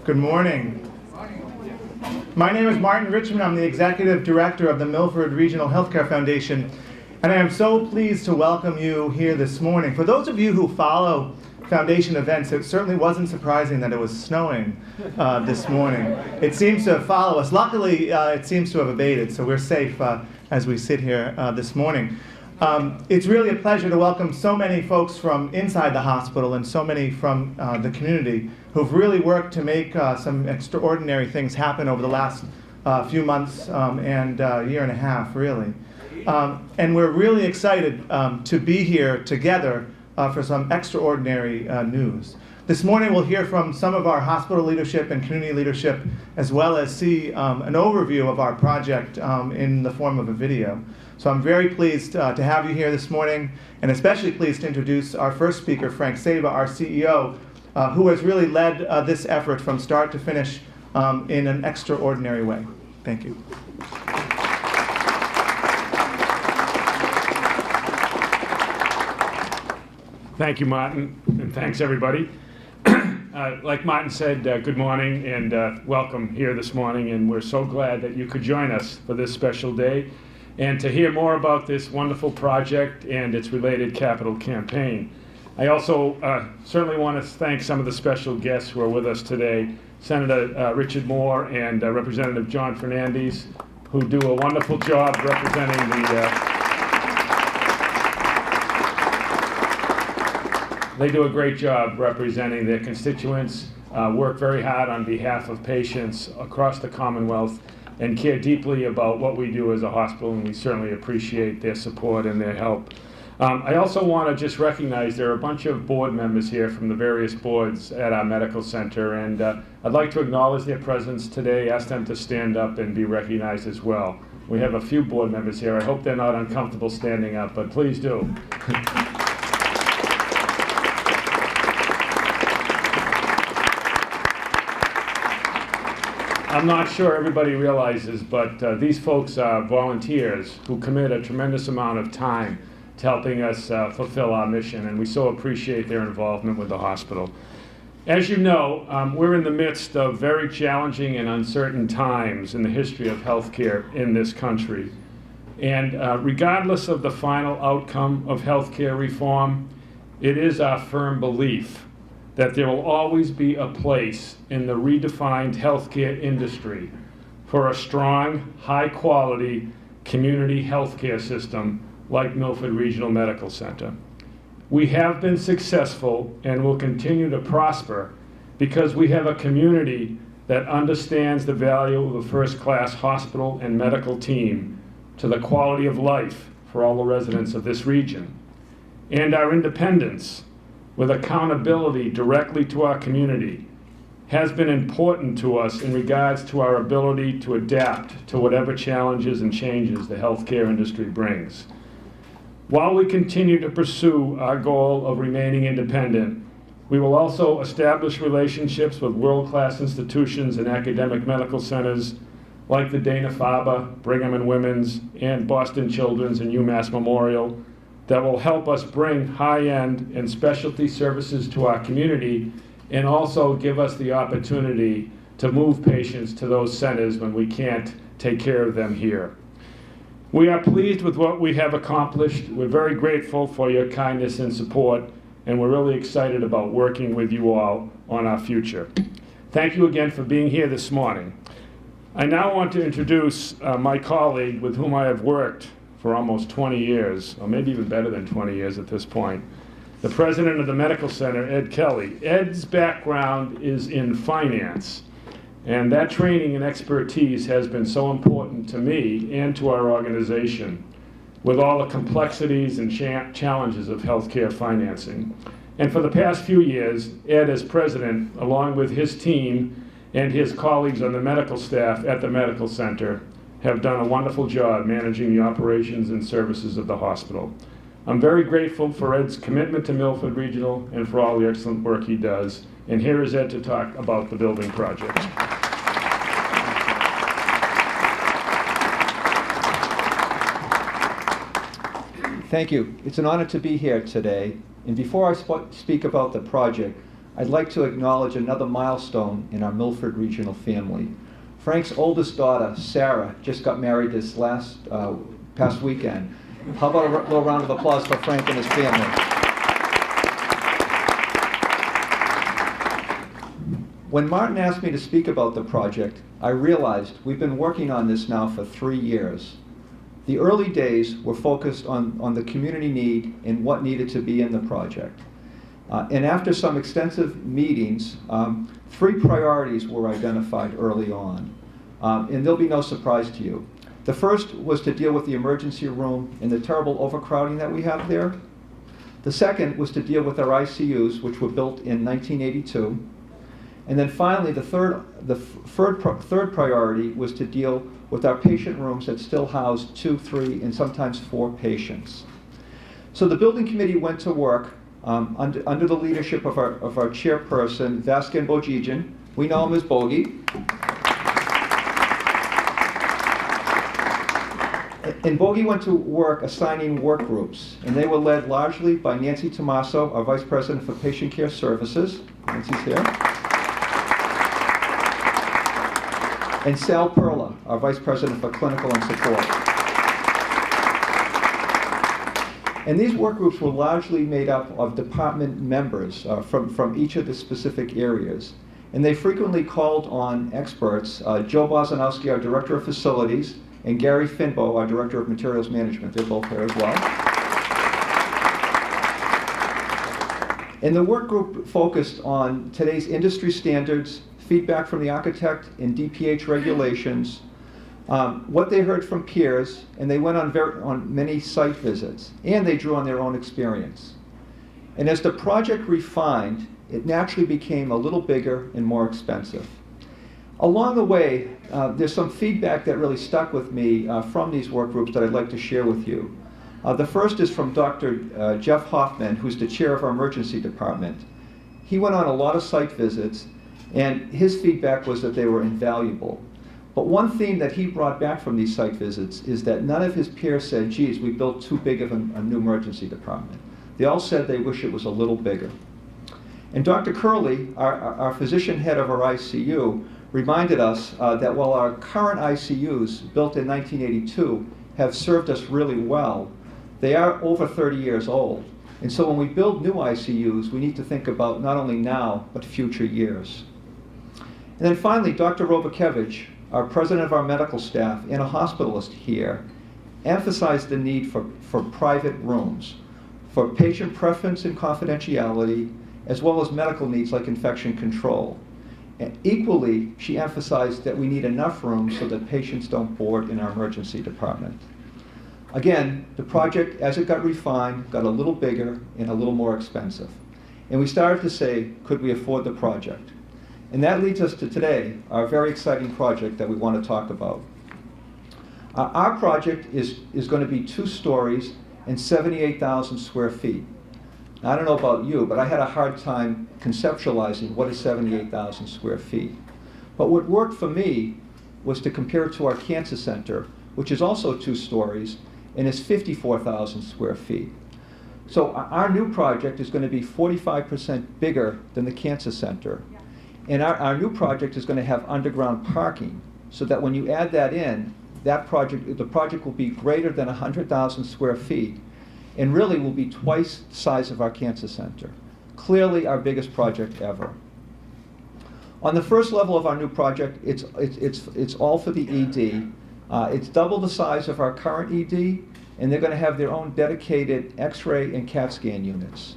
Good morning. My name is Martin Richmond. I'm the Executive Director of the Milford Regional Healthcare Foundation, and I am so pleased to welcome you here this morning. For those of you who follow Foundation events, it certainly wasn't surprising that it was snowing this morning. It seems to follow us. Luckily, it seems to have abated, so we're safe as we sit here this morning. It's really a pleasure to welcome so many folks from inside the hospital and so many from the community who've really worked to make some extraordinary things happen over the last few months and year and a half, really. And we're really excited to be here together for some extraordinary news. This morning we'll hear from some of our hospital leadership and community leadership, as well as see an overview of our project in the form of a video. So I'm very pleased to have you here this morning, and especially pleased to introduce our first speaker, Frank Saba, our CEO, who has really led this effort from start to finish in an extraordinary way. Thank you. Thank you, Martin, and thanks, everybody. Like Martin said, good morning and welcome here this morning, and we're so glad that you could join us for this special day and to hear more about this wonderful project and its related capital campaign. I also certainly want to thank some of the special guests who are with us today, Senator Richard Moore and Representative John Fernandez, who do a wonderful job representing They do a great job representing their constituents, work very hard on behalf of patients across the Commonwealth, and care deeply about what we do as a hospital, and we certainly appreciate their support and their help. I also want to just recognize there are a bunch of board members here from the various boards at our medical center, and I'd like to acknowledge their presence today, ask them to stand up and be recognized as well. We have a few board members here. I hope they're not uncomfortable standing up, but please do. I'm not sure everybody realizes, but these folks are volunteers who commit a tremendous amount of time to helping us fulfill our mission, and we so appreciate their involvement with the hospital. As you know, we're in the midst of very challenging and uncertain times in the history of healthcare in this country. And regardless of the final outcome of healthcare reform, it is our firm belief that there will always be a place in the redefined healthcare industry for a strong, high-quality community healthcare system like Milford Regional Medical Center. We have been successful and will continue to prosper because we have a community that understands the value of a first-class hospital and medical team to the quality of life for all the residents of this region. And our independence, with accountability directly to our community, has been important to us in regards to our ability to adapt to whatever challenges and changes the healthcare industry brings. While we continue to pursue our goal of remaining independent, we will also establish relationships with world-class institutions and academic medical centers like the Dana-Farber, Brigham and Women's, and Boston Children's and UMass Memorial, that will help us bring high-end and specialty services to our community and also give us the opportunity to move patients to those centers when we can't take care of them here. We are pleased with what we have accomplished. We're very grateful for your kindness and support, and we're really excited about working with you all on our future. Thank you again for being here this morning. I now want to introduce my colleague with whom I have worked for almost 20 years, or maybe even better than 20 years at this point, the president of the medical center, Ed Kelly. Ed's background is in finance, and that training and expertise has been so important to me and to our organization with all the complexities and challenges of healthcare financing. And for the past few years, Ed as president, along with his team and his colleagues on the medical staff at the medical center, have done a wonderful job managing the operations and services of the hospital. I'm very grateful for Ed's commitment to Milford Regional and for all the excellent work he does. And here is Ed to talk about the building project. Thank you. It's an honor to be here today. And before I speak about the project, I'd like to acknowledge another milestone in our Milford regional family. Frank's oldest daughter, Sarah, just got married this past weekend. How about a little round of applause for Frank and his family? When Martin asked me to speak about the project, I realized we've been working on this now for 3 years. The early days were focused on the community need and what needed to be in the project. And after some extensive meetings, 3 priorities were identified early on. And they'll be no surprise to you. The first was to deal with the emergency room and the terrible overcrowding that we have there. The second was to deal with our ICUs, which were built in 1982. And then finally, the third priority was to deal with our patient rooms that still house 2, 3, and sometimes 4 patients. So the building committee went to work under the leadership of our chairperson, Vaskin Bojijan. We know him as Bogey. And Bogey went to work assigning work groups, and they were led largely by Nancy Tomaso, our Vice President for Patient Care Services. Nancy's here. And Sal Perla, our Vice President for Clinical and Support. And these work groups were largely made up of department members from each of the specific areas. And they frequently called on experts, Joe Bozanowski, our Director of Facilities, and Gary Finbo, our Director of Materials Management. They're both here as well. And the work group focused on today's industry standards, feedback from the architect and DPH regulations, what they heard from peers, and they went on many site visits, and they drew on their own experience. And as the project refined, it naturally became a little bigger and more expensive. Along the way, there's some feedback that really stuck with me from these work groups that I'd like to share with you. The first is from Dr. Jeff Hoffman, who's the chair of our emergency department. He went on a lot of site visits, and his feedback was that they were invaluable. But one theme that he brought back from these site visits is that none of his peers said, geez, we built too big of a new emergency department. They all said they wish it was a little bigger. And Dr. Curley, our physician head of our ICU, reminded us that while our current ICUs, built in 1982, have served us really well, they are over 30 years old. And so when we build new ICUs, we need to think about not only now, but future years. And then finally, Dr. Robakevich, our president of our medical staff and a hospitalist here, emphasized the need for private rooms, for patient preference and confidentiality, as well as medical needs like infection control. And equally, she emphasized that we need enough rooms so that patients don't board in our emergency department. Again, the project, as it got refined, got a little bigger and a little more expensive. And we started to say, could we afford the project? And that leads us to today, our very exciting project that we want to talk about. Our project is going to be 2 stories and 78,000 square feet. Now, I don't know about you, but I had a hard time conceptualizing what is 78,000 square feet. But what worked for me was to compare it to our cancer center, which is also 2 stories and is 54,000 square feet. So our new project is going to be 45% bigger than the cancer center. And our new project is going to have underground parking, so that when you add that in, the project will be greater than 100,000 square feet, and really will be twice the size of our cancer center. Clearly our biggest project ever. On the first level of our new project, it's all for the ED. It's double the size of our current ED, and they're going to have their own dedicated X-ray and CAT scan units.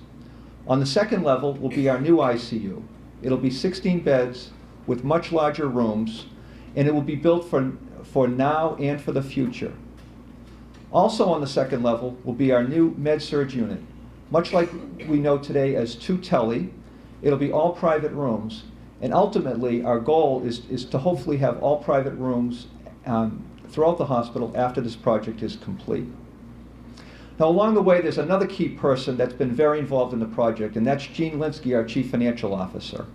On the second level will be our new ICU. It'll be 16 beds with much larger rooms, and it will be built for now and for the future. Also on the second level will be our new med-surg unit. Much like we know today as 2 tele, it'll be all private rooms, and ultimately our goal is to hopefully have all private rooms throughout the hospital after this project is complete. Now along the way, there's another key person that's been very involved in the project, and that's Gene Linsky, our Chief Financial Officer.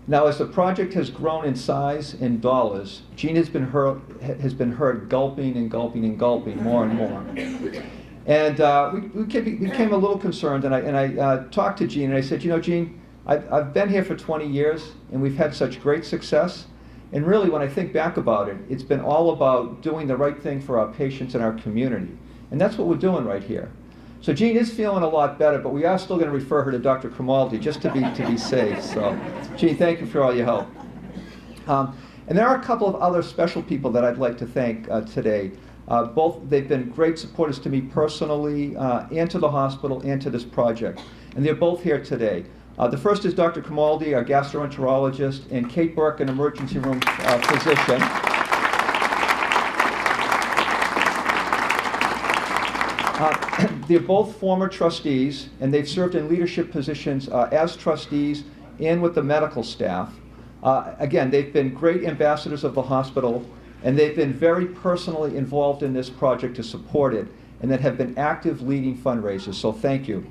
Now, as the project has grown in size and dollars, Gene has been heard gulping and gulping and gulping more and more. And we became a little concerned, and I talked to Gene, and I said, you know, Gene, I've been here for 20 years, and we've had such great success. And really, when I think back about it, it's been all about doing the right thing for our patients and our community. And that's what we're doing right here. So Jean is feeling a lot better, but we are still going to refer her to Dr. Cromaldi just to be safe. So, Jean, thank you for all your help. And there are a couple of other special people that I'd like to thank today. They've been great supporters to me personally, and to the hospital, and to this project. And they're both here today. The first is Dr. Cromaldi, our gastroenterologist, and Kate Burke, an emergency room physician. They're both former trustees, and they've served in leadership positions as trustees and with the medical staff. Again, they've been great ambassadors of the hospital, and they've been very personally involved in this project to support it, and that have been active leading fundraisers, so thank you.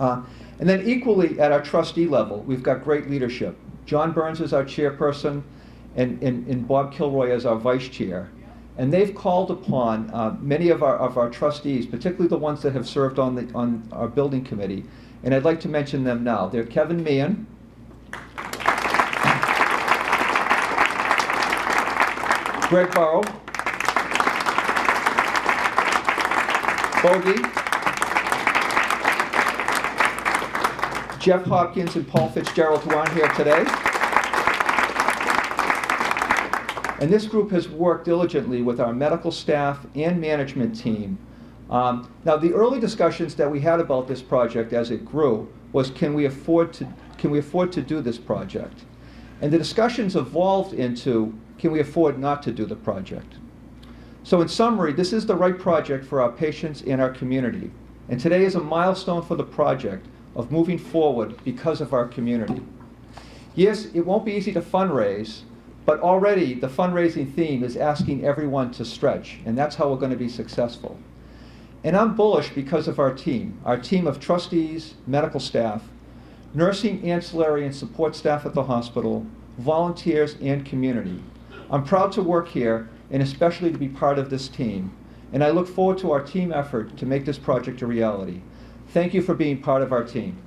And then equally at our trustee level, we've got great leadership. John Burns is our chairperson, and Bob Kilroy as our vice chair. And they've called upon many of our trustees, particularly the ones that have served on our building committee, and I'd like to mention them now. They're Kevin Meehan, Greg Burrow, Bogey, Jeff Hopkins, and Paul Fitzgerald, who aren't here today. And this group has worked diligently with our medical staff and management team. Now, the early discussions that we had about this project as it grew was, can we afford to do this project? And the discussions evolved into, can we afford not to do the project? So in summary, this is the right project for our patients and our community. And today is a milestone for the project of moving forward because of our community. Yes, it won't be easy to fundraise, but already the fundraising theme is asking everyone to stretch, and that's how we're going to be successful. And I'm bullish because of our team of trustees, medical staff, nursing, ancillary, and support staff at the hospital, volunteers, and community. I'm proud to work here, and especially to be part of this team. And I look forward to our team effort to make this project a reality. Thank you for being part of our team.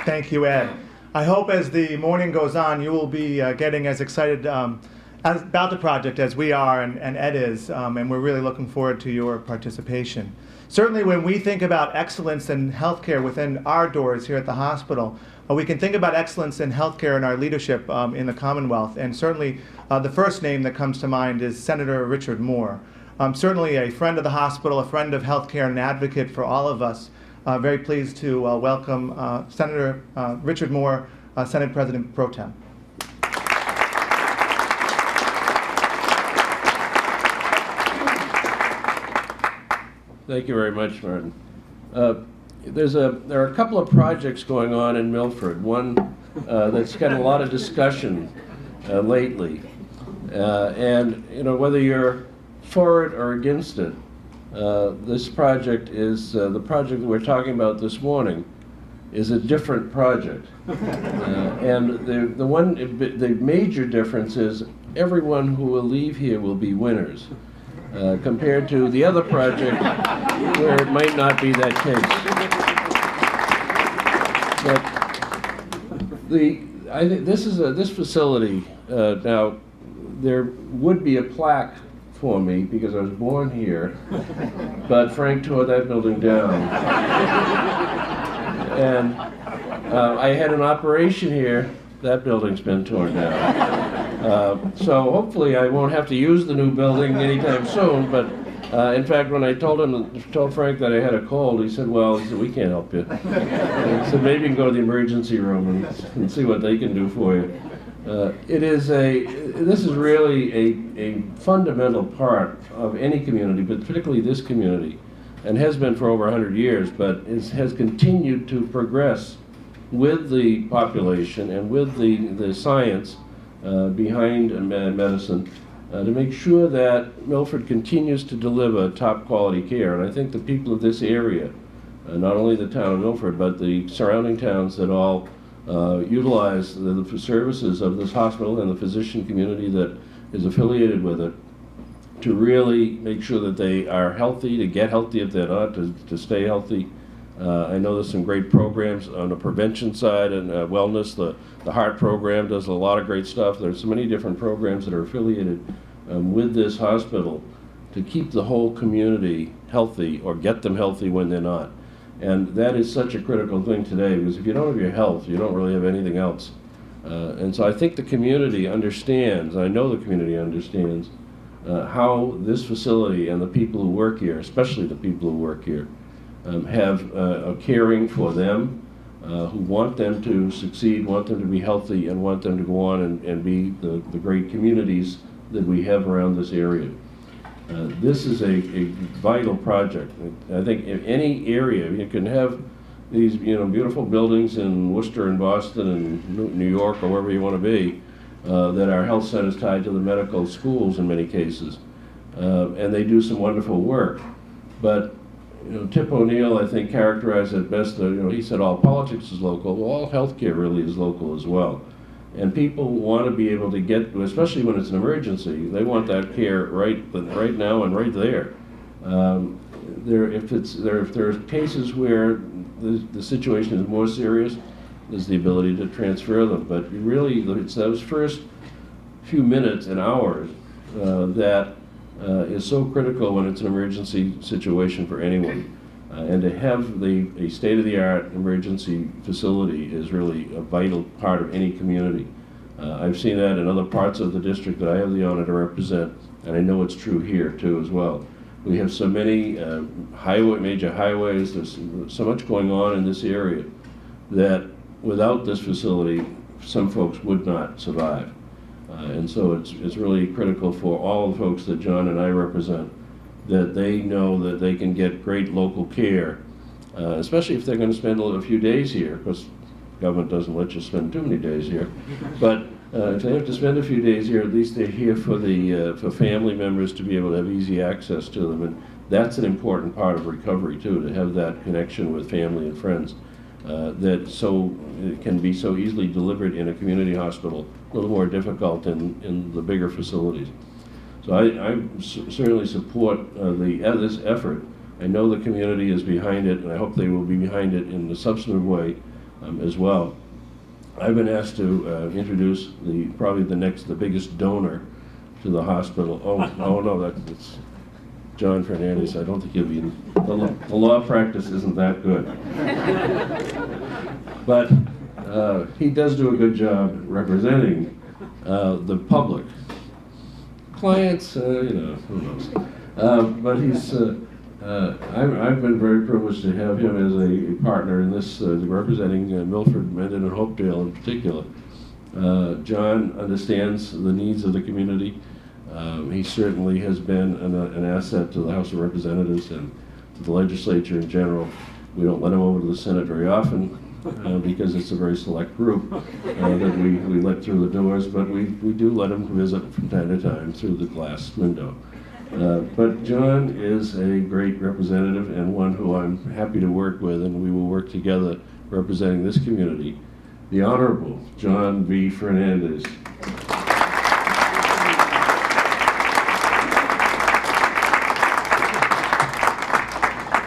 Thank you, Ed. I hope as the morning goes on, you will be getting as excited about the project as we are and Ed is, and we're really looking forward to your participation. Certainly when we think about excellence in healthcare within our doors here at the hospital, we can think about excellence in healthcare and our leadership in the Commonwealth, and certainly the first name that comes to mind is Senator Richard Moore. Certainly a friend of the hospital, a friend of healthcare, and an advocate for all of us. Very pleased to welcome Senator Richard Moore, Senate President Pro Tem. Thank you very much, Martin. There are a couple of projects going on in Milford. One that's got a lot of discussion lately, and whether you're for it or against it, this project is the project that we're talking about this morning is a different project, and the major difference is everyone who will leave here will be winners. Compared to the other project where it might not be that case. But I think this facility, now there would be a plaque for me because I was born here, but Frank tore that building down. And I had an operation here, that building's been torn down. So hopefully I won't have to use the new building anytime soon, but in fact when I told Frank that I had a cold, he said, we can't help you. He said, maybe you can go to the emergency room and see what they can do for you. This is really a fundamental part of any community, but particularly this community, and has been for over 100 years, but has continued to progress with the population and with the science behind medicine to make sure that Milford continues to deliver top quality care. And I think the people of this area, not only the town of Milford, but the surrounding towns that all utilize the services of this hospital and the physician community that is affiliated with it, to really make sure that they are healthy, to get healthy if they're not, to stay healthy. I know there's some great programs on the prevention side and wellness. The heart program does a lot of great stuff. There's so many different programs that are affiliated with this hospital to keep the whole community healthy or get them healthy when they're not. And that is such a critical thing today, because if you don't have your health, you don't really have anything else. And so I think the community understands, I know the community understands, how this facility and the people who work here, especially the people who work here, have a caring for them, who want them to succeed, want them to be healthy, and want them to go on and be the great communities that we have around this area. This is a vital project. I think in any area, you can have these beautiful buildings in Worcester and Boston and New York or wherever you want to be, that are health centers tied to the medical schools in many cases. And they do some wonderful work. But Tip O'Neill, I think, characterized it best. He said all politics is local. Well, all healthcare really is local as well. And people want to be able to get, especially when it's an emergency, they want that care right now and right there. If there are cases where the situation is more serious, there's the ability to transfer them. But really, it's those first few minutes and hours that is so critical when it's an emergency situation for anyone. And to have a state-of-the-art emergency facility is really a vital part of any community. I've seen that in other parts of the district that I have the honor to represent, and I know it's true here too as well. We have so many major highways, there's so much going on in this area that without this facility, some folks would not survive. And so it's really critical for all the folks that John and I represent, that they know that they can get great local care, especially if they're going to spend a few days here, because government doesn't let you spend too many days here. But if they have to spend a few days here, at least they're here for family members to be able to have easy access to them. And that's an important part of recovery too, to have that connection with family and friends that it can be so easily delivered in a community hospital, a little more difficult in the bigger facilities. So I certainly support this effort. I know the community is behind it, and I hope they will be behind it in a substantive way as well. I've been asked to introduce probably the biggest donor to the hospital. Oh no, that's John Fernandez. I don't think he'll be the law practice isn't that good. But he does do a good job representing the public. Clients, who knows. But I've been very privileged to have him as a partner in this, representing Milford, Mendon, and Hopedale in particular. John understands the needs of the community. He certainly has been an asset to the House of Representatives and to the legislature in general. We don't let him over to the Senate very often because it's a very select group that we let through the doors, but we do let him visit from time to time through the glass window. But John is a great representative and one who I'm happy to work with, and we will work together representing this community. The Honorable John V. Fernandez.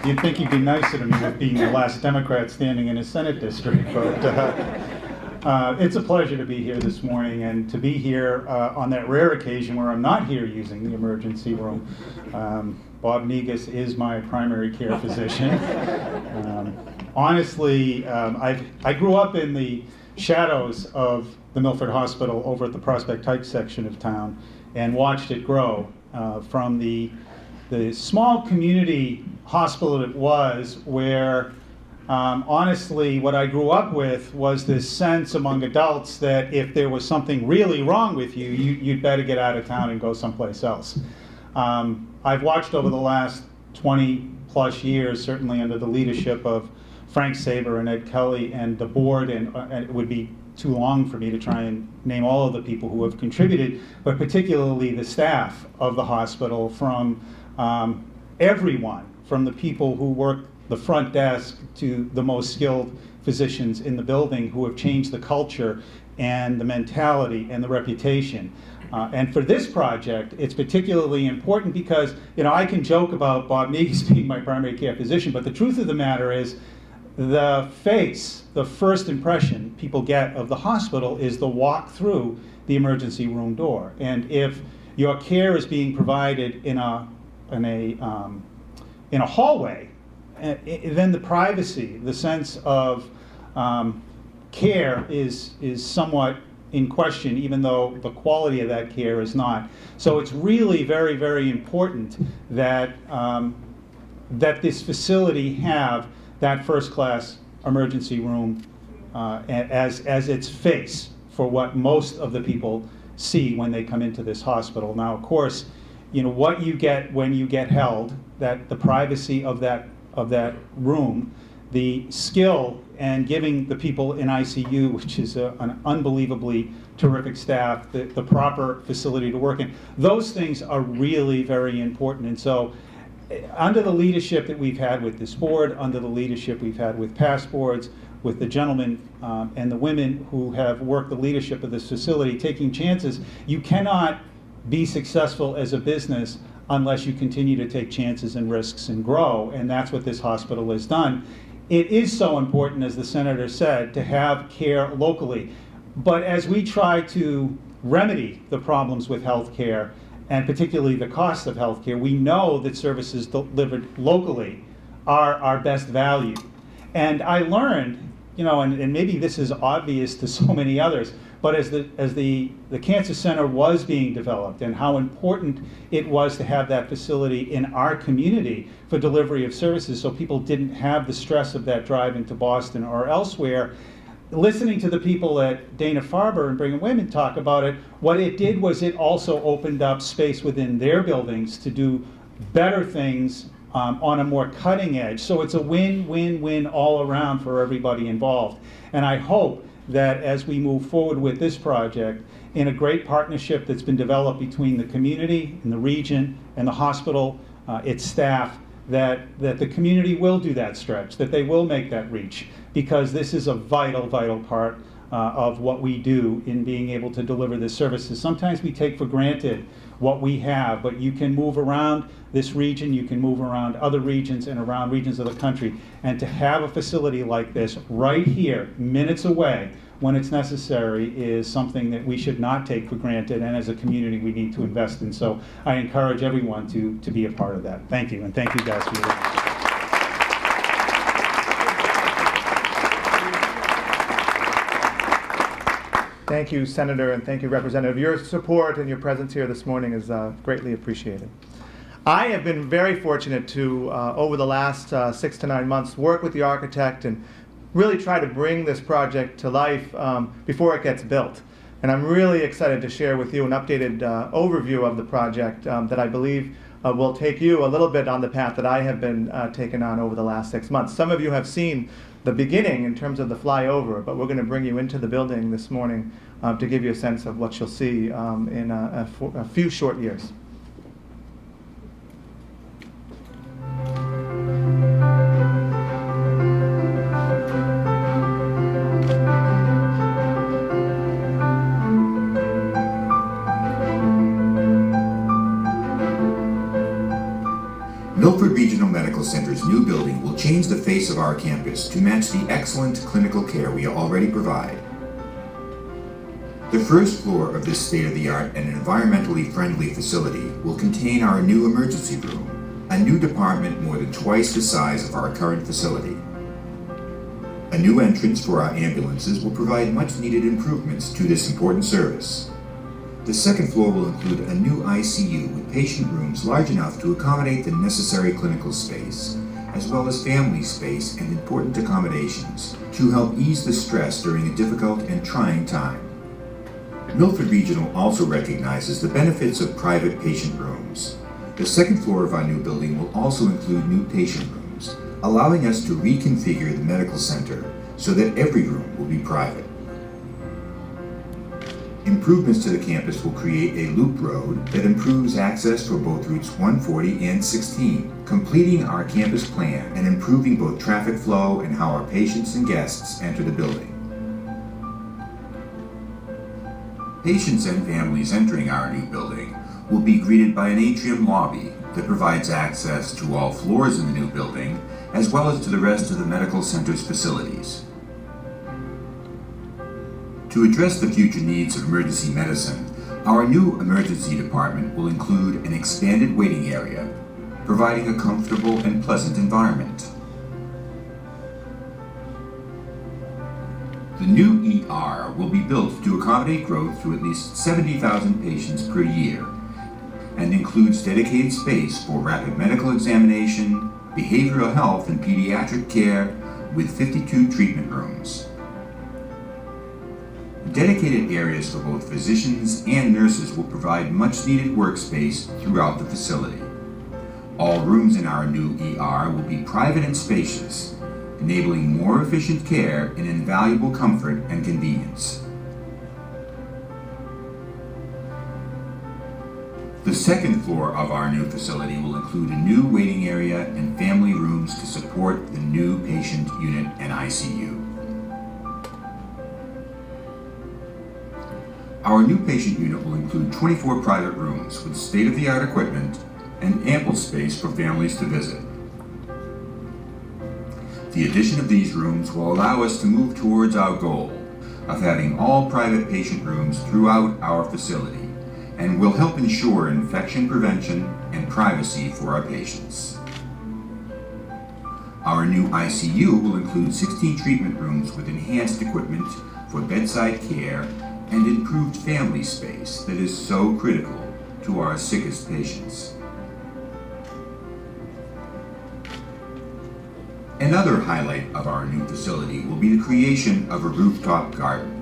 You'd think he'd be nicer to me with being the last Democrat standing in his Senate district, but it's a pleasure to be here this morning and to be here on that rare occasion where I'm not here using the emergency room. Bob Negus is my primary care physician. Honestly, I grew up in the shadows of the Milford Hospital over at the Prospect Heights section of town and watched it grow from the small community hospital it was, where honestly what I grew up with was this sense among adults that if there was something really wrong with you, you'd better get out of town and go someplace else. I've watched over the last 20 plus years, certainly under the leadership of Frank Saber and Ed Kelly and the board, and it would be too long for me to try and name all of the people who have contributed, but particularly the staff of the hospital, from everyone, from the people who work the front desk to the most skilled physicians in the building, who have changed the culture and the mentality and the reputation. And for this project, it's particularly important because, I can joke about Bob Neges being my primary care physician, but the truth of the matter is the first impression people get of the hospital is the walk through the emergency room door. And if your care is being provided in a hallway, then the privacy, the sense of care is somewhat in question, even though the quality of that care is not. So it's really very, very important that that this facility have that first-class emergency room as its face for what most of the people see when they come into this hospital. Now, of course, what you get when you get held, that the privacy of that room, the skill and giving the people in ICU, which is an unbelievably terrific staff, the proper facility to work in, those things are really very important. And so under the leadership that we've had with this board, under the leadership we've had with past boards, with the gentlemen and the women who have worked the leadership of this facility, taking chances, you cannot be successful as a business unless you continue to take chances and risks and grow, and that's what this hospital has done. It is so important, as the senator said, to have care locally. But as we try to remedy the problems with health care, and particularly the cost of health care, we know that services delivered locally are our best value. And I learned, and maybe this is obvious to so many others, but as the cancer center was being developed and how important it was to have that facility in our community for delivery of services so people didn't have the stress of that drive into Boston or elsewhere, listening to the people at Dana-Farber and Brigham Women talk about it, what it did was it also opened up space within their buildings to do better things on a more cutting edge. So it's a win-win-win all around for everybody involved. And I hope that as we move forward with this project, in a great partnership that's been developed between the community and the region and the hospital, its staff, that the community will do that stretch, that they will make that reach, because this is a vital, vital part of what we do in being able to deliver this services. Sometimes we take for granted what we have, but you can move around this region, you can move around other regions and around regions of the country, and to have a facility like this right here, minutes away, when it's necessary, is something that we should not take for granted, and as a community we need to invest in. So I encourage everyone to be a part of that. Thank you, and thank you guys for your attention. Thank you, Senator, and thank you, Representative. Your support and your presence here this morning is greatly appreciated. I have been very fortunate to, over the last 6 to 9 months, work with the architect and really try to bring this project to life before it gets built. And I'm really excited to share with you an updated overview of the project that I believe will take you a little bit on the path that I have been taken on over the last 6 months. Some of you have seen the beginning in terms of the flyover, but we're going to bring you into the building this morning to give you a sense of what you'll see in a few short years. Milford Regional Medical Center's new building will change the face of our campus to match the excellent clinical care we already provide. The first floor of this state-of-the-art and environmentally friendly facility will contain our new emergency room, a new department more than twice the size of our current facility. A new entrance for our ambulances will provide much-needed improvements to this important service. The second floor will include a new ICU with patient rooms large enough to accommodate the necessary clinical space, as well as family space and important accommodations to help ease the stress during a difficult and trying time. Milford Regional also recognizes the benefits of private patient rooms. The second floor of our new building will also include new patient rooms, allowing us to reconfigure the medical center so that every room will be private. Improvements to the campus will create a loop road that improves access for both routes 140 and 16, completing our campus plan and improving both traffic flow and how our patients and guests enter the building. Patients and families entering our new building will be greeted by an atrium lobby that provides access to all floors in the new building, as well as to the rest of the medical center's facilities. To address the future needs of emergency medicine, our new emergency department will include an expanded waiting area, providing a comfortable and pleasant environment. The new ER will be built to accommodate growth to at least 70,000 patients per year and includes dedicated space for rapid medical examination, behavioral health and pediatric care with 52 treatment rooms. Dedicated areas for both physicians and nurses will provide much-needed workspace throughout the facility. All rooms in our new ER will be private and spacious, enabling more efficient care and invaluable comfort and convenience. The second floor of our new facility will include a new waiting area and family rooms to support the new patient unit and ICU. Our new patient unit will include 24 private rooms with state-of-the-art equipment and ample space for families to visit. The addition of these rooms will allow us to move towards our goal of having all private patient rooms throughout our facility and will help ensure infection prevention and privacy for our patients. Our new ICU will include 16 treatment rooms with enhanced equipment for bedside care and improved family space that is so critical to our sickest patients. Another highlight of our new facility will be the creation of a rooftop garden.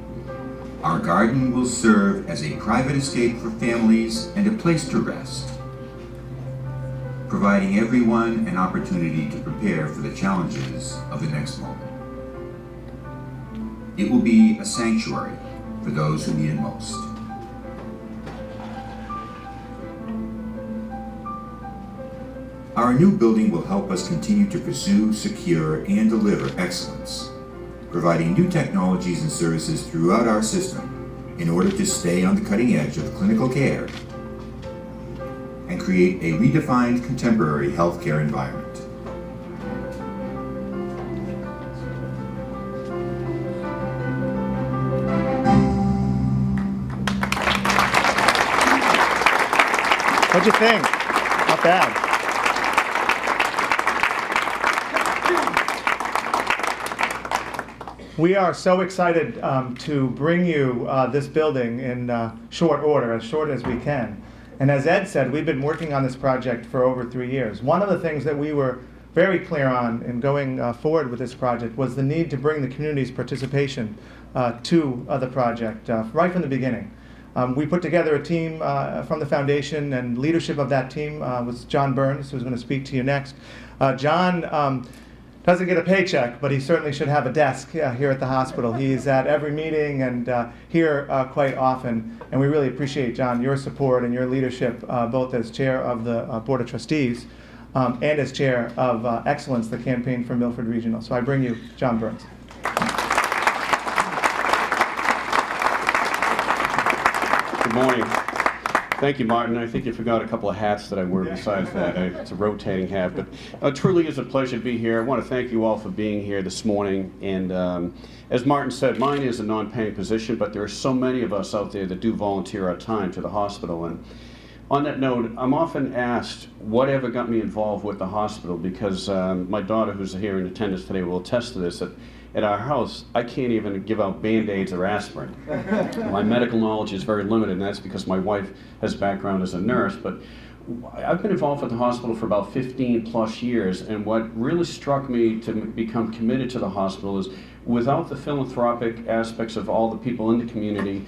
Our garden will serve as a private escape for families and a place to rest, providing everyone an opportunity to prepare for the challenges of the next moment. It will be a sanctuary for those who need it most. Our new building will help us continue to pursue, secure, and deliver excellence, providing new technologies and services throughout our system in order to stay on the cutting edge of clinical care and create a redefined contemporary healthcare environment. What'd you think? Not bad. We are so excited to bring you this building in short order, as short as we can. And as Ed said, we've been working on this project for over 3 years. One of the things that we were very clear on in going forward with this project was the need to bring the community's participation to the project right from the beginning. We put together a team from the foundation, and leadership of that team was John Burns, who's going to speak to you next. John doesn't get a paycheck, but he certainly should have a desk here at the hospital. He's at every meeting and here quite often, and we really appreciate, John, your support and your leadership, both as chair of the Board of Trustees and as chair of Excellence, the campaign for Milford Regional. So I bring you John Burns. Good morning. Thank you, Martin. I think you forgot a couple of hats that I wear besides that. It's a rotating hat, but it truly is a pleasure to be here. I want to thank you all for being here this morning. And as Martin said, mine is a non-paying position, but there are so many of us out there that do volunteer our time to the hospital. And on that note, I'm often asked whatever got me involved with the hospital, because my daughter, who's here in attendance today, will attest to this, that at our house, I can't even give out Band-Aids or aspirin. My medical knowledge is very limited, and that's because my wife has a background as a nurse. But I've been involved with the hospital for about 15 plus years, and what really struck me to become committed to the hospital is without the philanthropic aspects of all the people in the community,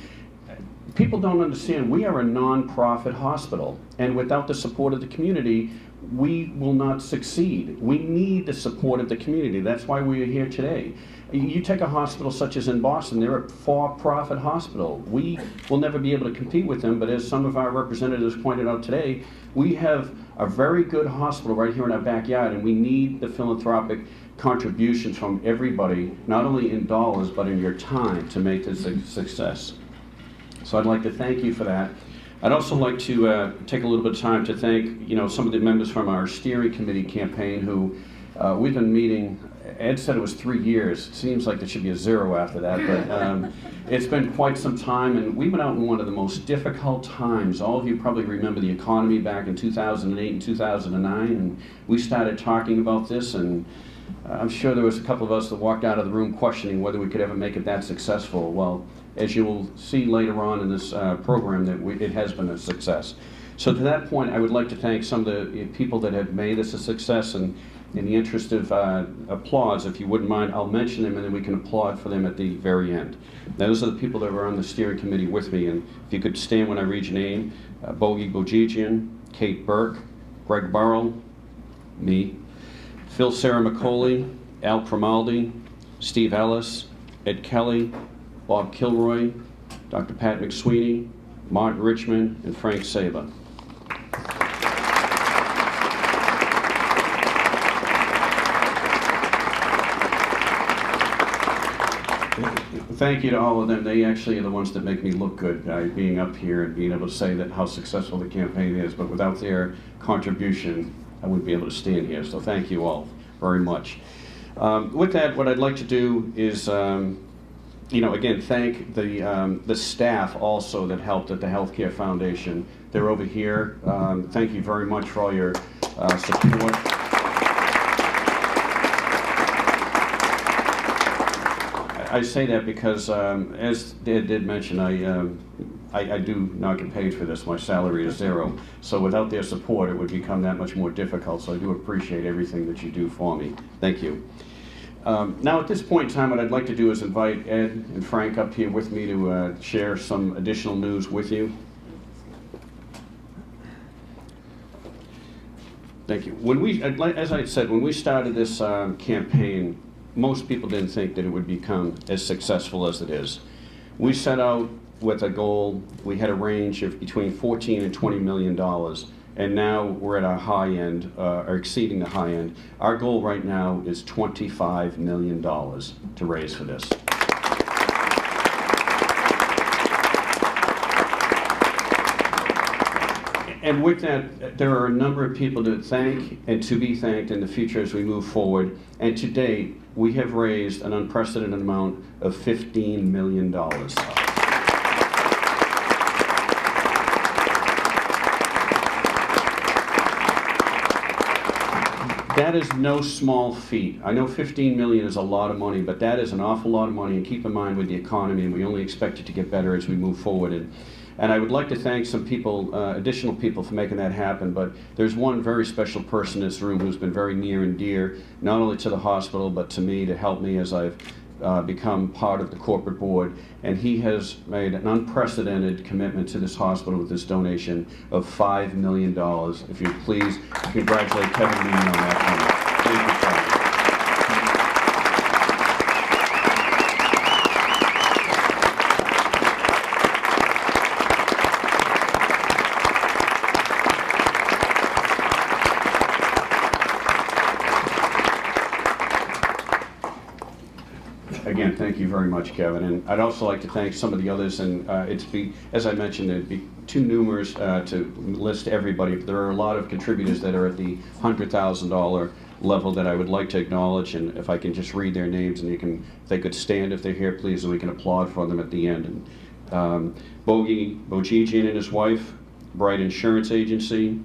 people don't understand we are a non-profit hospital, and without the support of the community, we will not succeed. We need the support of the community. That's why we are here today. You take a hospital such as in Boston, they're a for-profit hospital. We will never be able to compete with them, but as some of our representatives pointed out today, we have a very good hospital right here in our backyard, and we need the philanthropic contributions from everybody, not only in dollars, but in your time to make this a success. So I'd like to thank you for that. I'd also like to take a little bit of time to thank, some of the members from our steering committee campaign who we've been meeting. Ed said it was 3 years. It seems like there should be a 0 after that, but it's been quite some time, and we've been out in one of the most difficult times. All of you probably remember the economy back in 2008 and 2009, and we started talking about this, and I'm sure there was a couple of us that walked out of the room questioning whether we could ever make it that successful. Well, as you will see later on in this program, that it has been a success. So to that point, I would like to thank some of the people that have made this a success, and in the interest of applause, if you wouldn't mind, I'll mention them and then we can applaud for them at the very end. Now, those are the people that were on the steering committee with me, and if you could stand when I read your name: Bogie Bojigian, Kate Burke, Greg Burrell, me, Phil Sarah McCauley, Al Cromaldi, Steve Ellis, Ed Kelly, Bob Kilroy, Dr. Pat McSweeney, Martin Richmond, and Frank Saba. Thank you to all of them. They actually are the ones that make me look good, being up here and being able to say that how successful the campaign is. But without their contribution, I wouldn't be able to stand here. So thank you all very much. With that, what I'd like to do is, again, thank the staff also that helped at the Healthcare Foundation. They're over here. Thank you very much for all your support. I say that because, as Ed did mention, I do not get paid for this. My salary is 0. So without their support, it would become that much more difficult. So I do appreciate everything that you do for me. Thank you. Now at this point in time, what I'd like to do is invite Ed and Frank up here with me to share some additional news with you. Thank you. As I said, when we started this campaign, most people didn't think that it would become as successful as it is. We set out with a goal. We had a range of between $14 and $20 million, and now we're at our high end, or exceeding the high end. Our goal right now is $25 million to raise for this. And with that, there are a number of people to thank and to be thanked in the future as we move forward. And to date, we have raised an unprecedented amount of $15 million. That is no small feat. I know $15 million is a lot of money, but that is an awful lot of money. And keep in mind with the economy, and we only expect it to get better as we move forward. And I would like to thank some people, additional people, for making that happen, but there's one very special person in this room who's been very near and dear, not only to the hospital, but to me, to help me as I've become part of the corporate board. And he has made an unprecedented commitment to this hospital with this donation of $5 million. If you please congratulate Kevin Meehan on that. Thank you, Kevin. Again, thank you very much, Kevin. And I'd also like to thank some of the others. And as I mentioned, it'd be too numerous to list everybody. But there are a lot of contributors that are at the $100,000 level that I would like to acknowledge. And if I can just read their names, and if they could stand if they're here, please, and we can applaud for them at the end. And Bogie Bojigian and his wife, Bright Insurance Agency,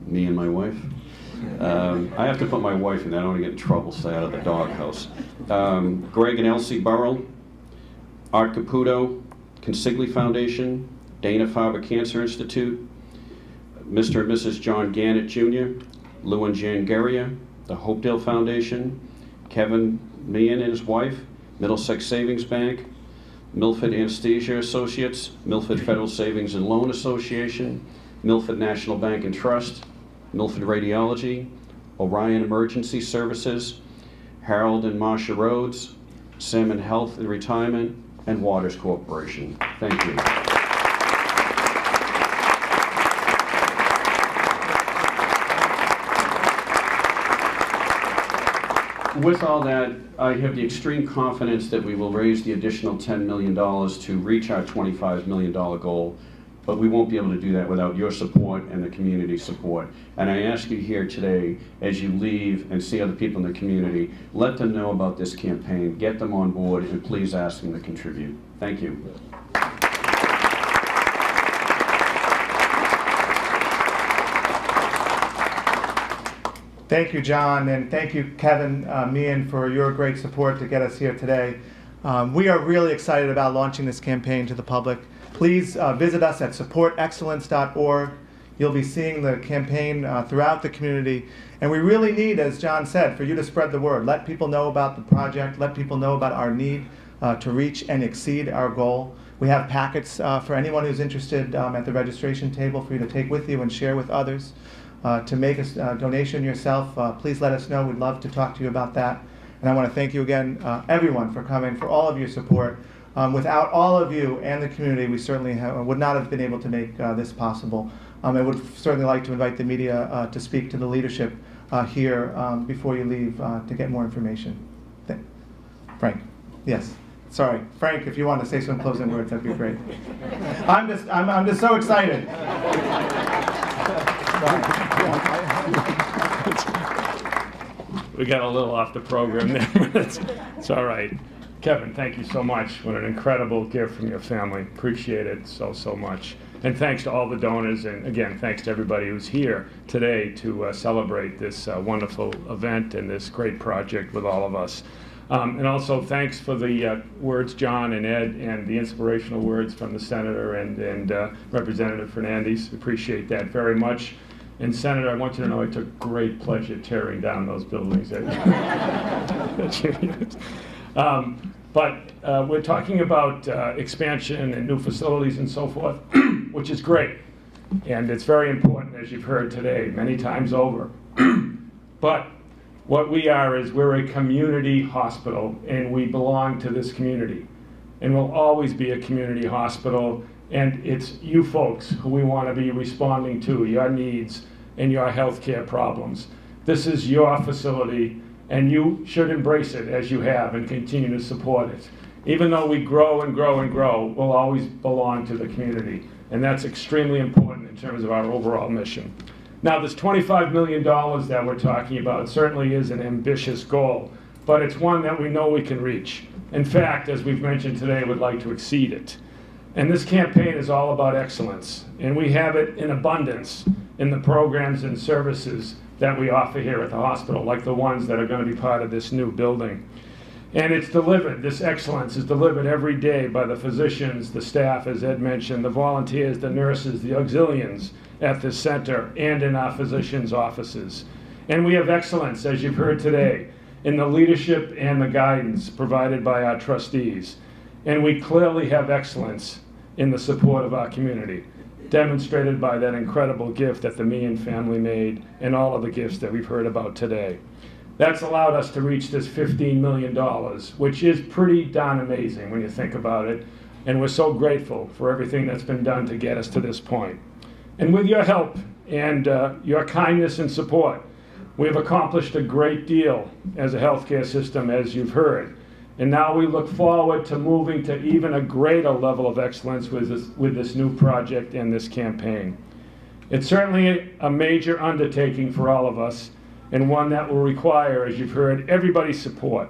me and my wife. I have to put my wife in that. I don't want to get in trouble, stay out of the doghouse. Greg and Elsie Burrell, Art Caputo, Consigli Foundation, Dana-Farber Cancer Institute, Mr. and Mrs. John Gannett Jr., Lou and Jan Guerria, the Hopedale Foundation, Kevin Meehan and his wife, Middlesex Savings Bank, Milford Anesthesia Associates, Milford Federal Savings and Loan Association, Milford National Bank and Trust, Milford Radiology, Orion Emergency Services, Harold and Marcia Rhodes, Salmon Health and Retirement, and Waters Corporation. Thank you. With all that, I have the extreme confidence that we will raise the additional $10 million to reach our $25 million goal, but we won't be able to do that without your support and the community support. And I ask you here today, as you leave and see other people in the community, let them know about this campaign, get them on board, and please ask them to contribute. Thank you. Thank you, John, and thank you, Kevin Meehan, for your great support to get us here today. We are really excited about launching this campaign to the public. Please visit us at supportexcellence.org. You'll be seeing the campaign throughout the community, and we really need, as John said, for you to spread the word. Let people know about the project. Let people know about our need to reach and exceed our goal. We have packets for anyone who's interested at the registration table for you to take with you and share with others. To make a donation yourself, please let us know. We'd love to talk to you about that. And I want to thank you again, everyone, for coming, for all of your support. Without all of you and the community, we certainly would not have been able to make this possible. I would certainly like to invite the media to speak to the leadership here before you leave to get more information. Frank, yes. Sorry, Frank, if you want to say some closing words, that'd be great. I'm just so excited. We got a little off the program there, but it's all right. Kevin, thank you so much. What an incredible gift from your family. Appreciate it so much. And thanks to all the donors, and again, thanks to everybody who's here today to celebrate this wonderful event and this great project with all of us. And also thanks for the words, John and Ed, and the inspirational words from the Senator and Representative Fernandez. Appreciate that very much. And Senator, I want you to know I took great pleasure tearing down those buildings. But we're talking about expansion and new facilities and so forth, which is great. And it's very important, as you've heard today, many times over. But what we are is we're a community hospital, and we belong to this community. And we'll always be a community hospital, and it's you folks who we want to be responding to, your needs and your healthcare problems. This is your facility, and you should embrace it as you have and continue to support it. Even though we grow and grow and grow, we'll always belong to the community. And that's extremely important in terms of our overall mission. Now, this $25 million that we're talking about certainly is an ambitious goal, but it's one that we know we can reach. In fact, as we've mentioned today, we'd like to exceed it. And this campaign is all about excellence, and we have it in abundance in the programs and services that we offer here at the hospital, like the ones that are going to be part of this new building. And it's delivered, this excellence is delivered every day by the physicians, the staff, as Ed mentioned, the volunteers, the nurses, the auxilians at this center and in our physicians' offices. And we have excellence, as you've heard today, in the leadership and the guidance provided by our trustees. And we clearly have excellence in the support of our community, demonstrated by that incredible gift that the Meehan family made and all of the gifts that we've heard about today. That's allowed us to reach this $15 million, which is pretty darn amazing when you think about it. And we're so grateful for everything that's been done to get us to this point. And with your help and your kindness and support, we've accomplished a great deal as a healthcare system, as you've heard. And now we look forward to moving to even a greater level of excellence with this new project and this campaign. It's certainly a major undertaking for all of us, and one that will require, as you've heard, everybody's support.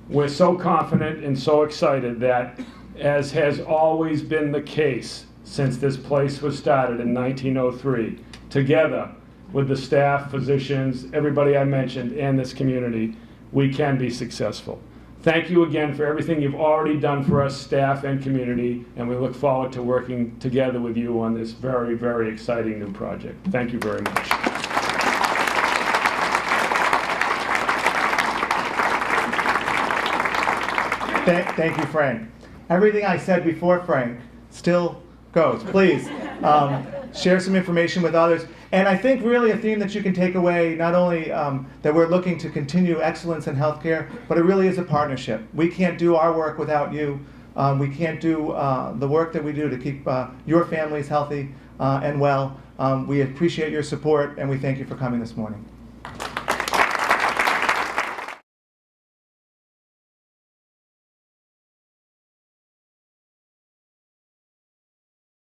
We're so confident and so excited that, as has always been the case since this place was started in 1903, together with the staff, physicians, everybody I mentioned, and this community, we can be successful. Thank you again for everything you've already done for us, staff and community, and we look forward to working together with you on this very, very exciting new project. Thank you very much. Thank you, Frank. Everything I said before, Frank, still goes. Please share some information with others. And I think really a theme that you can take away, not only that we're looking to continue excellence in healthcare, but it really is a partnership. We can't do our work without you. We can't do the work that we do to keep your families healthy and well. We appreciate your support, and we thank you for coming this morning.